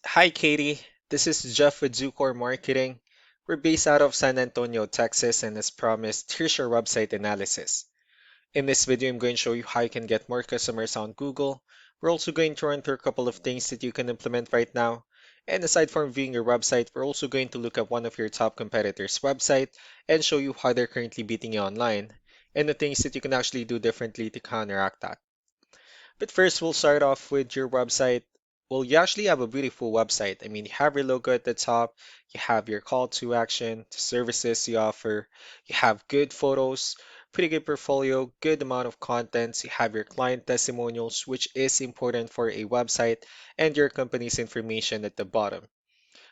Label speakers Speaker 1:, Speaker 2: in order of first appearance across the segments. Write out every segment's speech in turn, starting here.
Speaker 1: Hi, Katie. This is Jeff with Zucor Marketing. We're based out of San Antonio, Texas, and as promised, here's your website analysis. In this video, I'm going to show you how you can get more customers on Google. We're also going to run through a couple of things that you can implement right now. And aside from viewing your website, we're also going to look at one of your top competitors' website and show you how they're currently beating you online and the things that you can actually do differently to counteract that. But first, we'll start off with your website. Well, you actually have a beautiful website. I mean, you have your logo at the top, you have your call to action, the services you offer, you have good photos, pretty good portfolio, good amount of contents, you have your client testimonials, which is important for a website, and your company's information at the bottom.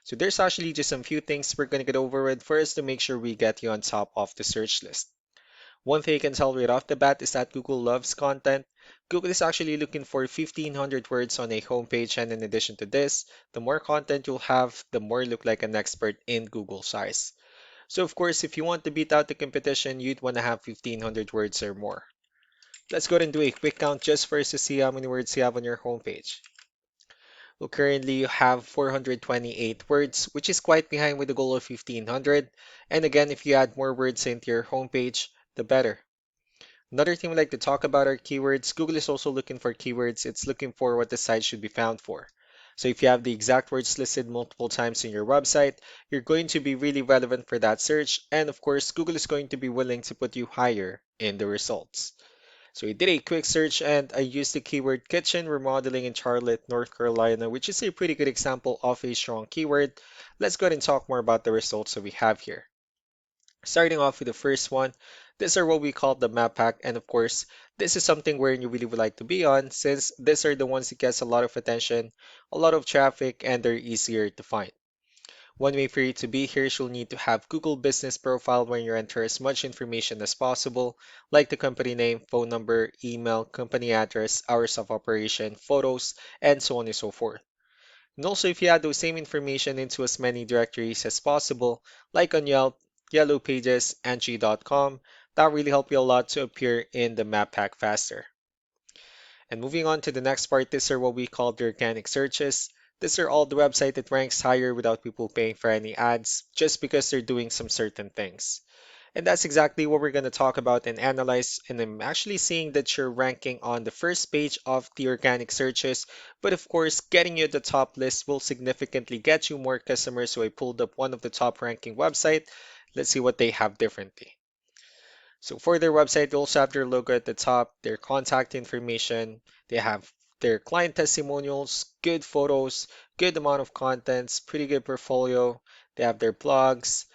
Speaker 1: So there's actually just some few things we're going to get over with first to make sure we get you on top of the search list. One thing you can tell right off the bat is that Google loves content. Google is actually looking for 1,500 words on a homepage, and in addition to this, the more content you'll have, the more you look like an expert in Google's eyes. So, of course, if you want to beat out the competition, you'd want to have 1,500 words or more. Let's go ahead and do a quick count just for us to see how many words you have on your homepage. Well, currently you have 428 words, which is quite behind with the goal of 1,500. And again, if you add more words into your homepage, the better. Another thing we like to talk about are keywords. Google is also looking for keywords. It's looking for what the site should be found for. So if you have the exact words listed multiple times in your website, you're going to be really relevant for that search. And of course, Google is going to be willing to put you higher in the results. So we did a quick search and I used the keyword kitchen remodeling in Charlotte, North Carolina, which is a pretty good example of a strong keyword. Let's go ahead and talk more about the results that we have here. Starting off with the first one, these are what we call the map pack, and of course, this is something where you really would like to be on since these are the ones that gets a lot of attention, a lot of traffic, and they're easier to find. One way for you to be here is you'll need to have Google Business Profile where you enter as much information as possible, like the company name, phone number, email, company address, hours of operation, photos, and so on and so forth. And also, if you add those same information into as many directories as possible, like on Yelp, Yellow Pages, Angie.com, that really help you a lot to appear in the map pack faster. And moving on to the next part, these are what we call the organic searches. These are all the website that ranks higher without people paying for any ads, just because they're doing some certain things. And that's exactly what we're going to talk about and analyze. And I'm actually seeing that you're ranking on the first page of the organic searches. But of course, getting you the top list will significantly get you more customers. So I pulled up one of the top ranking website. Let's see what they have differently. So for their website, they also have their logo at the top, their contact information. They have their client testimonials, good photos, good amount of contents, pretty good portfolio. They have their blogs.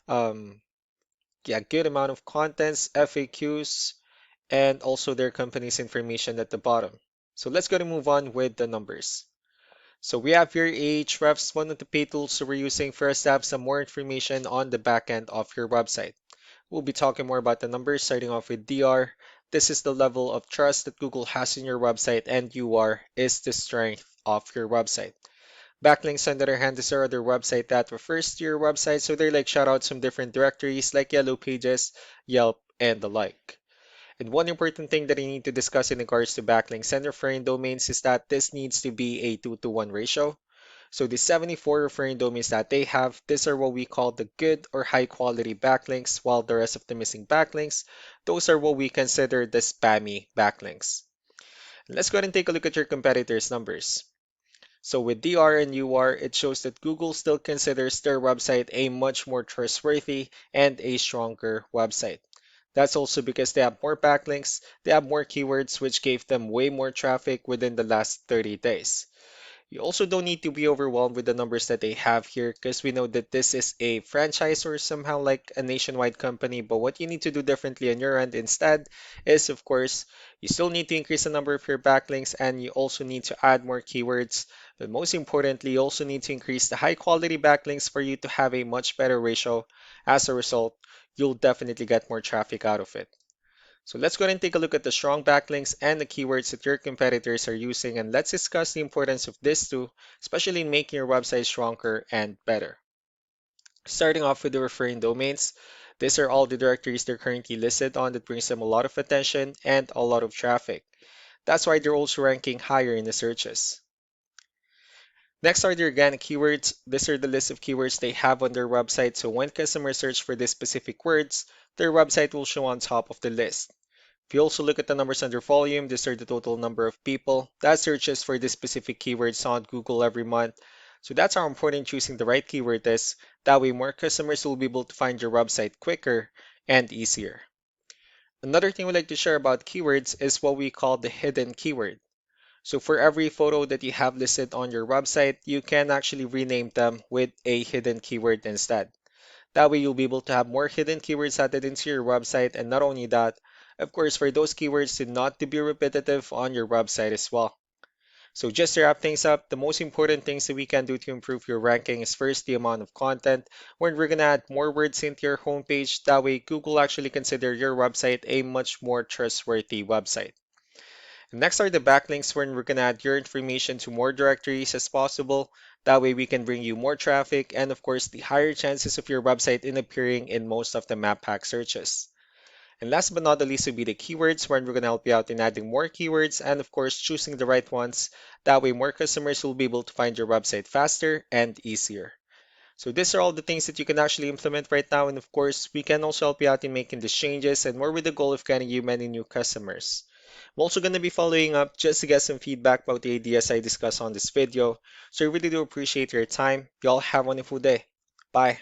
Speaker 1: Um, yeah, good amount of contents, FAQs, and also their company's information at the bottom. So let's go to move on with the numbers. So we have here Ahrefs, one of the pay tools that we're using for us to have some more information on the back end of your website. We'll be talking more about the numbers, starting off with DR. This is the level of trust that Google has in your website, and UR is the strength of your website. Backlinks, on the other hand, is our other website that refers to your website, so they're like shoutouts from different directories like Yellow Pages, Yelp, and the like. And one important thing that I need to discuss in regards to backlinks and referring domains is that this needs to be a 2-to-1 ratio. So the 74 referring domains that they have, these are what we call the good or high quality backlinks, while the rest of the missing backlinks, those are what we consider the spammy backlinks. Let's go ahead and take a look at your competitors' numbers. So with DR and UR, it shows that Google still considers their website a much more trustworthy and a stronger website. That's also because they have more backlinks, they have more keywords, which gave them way more traffic within the last 30 days. You also don't need to be overwhelmed with the numbers that they have here because we know that this is a franchise or somehow like a nationwide company. But what you need to do differently on your end instead is, of course, you still need to increase the number of your backlinks and you also need to add more keywords. But most importantly, you also need to increase the high quality backlinks for you to have a much better ratio. As a result, you'll definitely get more traffic out of it. So let's go ahead and take a look at the strong backlinks and the keywords that your competitors are using, and let's discuss the importance of this too, especially in making your website stronger and better. Starting off with the referring domains, these are all the directories they're currently listed on that brings them a lot of attention and a lot of traffic. That's why they're also ranking higher in the searches. Next are the organic keywords. These are the list of keywords they have on their website, so when customers search for these specific words, their website will show on top of the list. If you also look at the numbers under volume, these are the total number of people that searches for this specific keywords on Google every month. So that's how important choosing the right keyword is. That way more customers will be able to find your website quicker and easier. Another thing we like to share about keywords is what we call the hidden keyword. So for every photo that you have listed on your website, you can actually rename them with a hidden keyword instead. That way you'll be able to have more hidden keywords added into your website, and not only that, of course, for those keywords to be repetitive on your website as well. So just to wrap things up, the most important things that we can do to improve your ranking is first the amount of content, when we're gonna add more words into your homepage. That way Google actually consider your website a much more trustworthy website. Next are the backlinks, wherein we're gonna add your information to more directories as possible. That way we can bring you more traffic and of course the higher chances of your website in appearing in most of the map pack searches. And last but not the least will be the keywords, wherein we're gonna help you out in adding more keywords and of course choosing the right ones. That way more customers will be able to find your website faster and easier. So these are all the things that you can actually implement right now, and of course, we can also help you out in making these changes and more with the goal of getting you many new customers. I'm also going to be following up just to get some feedback about the ideas I discussed on this video. So I really do appreciate your time. Y'all have a wonderful day. Bye.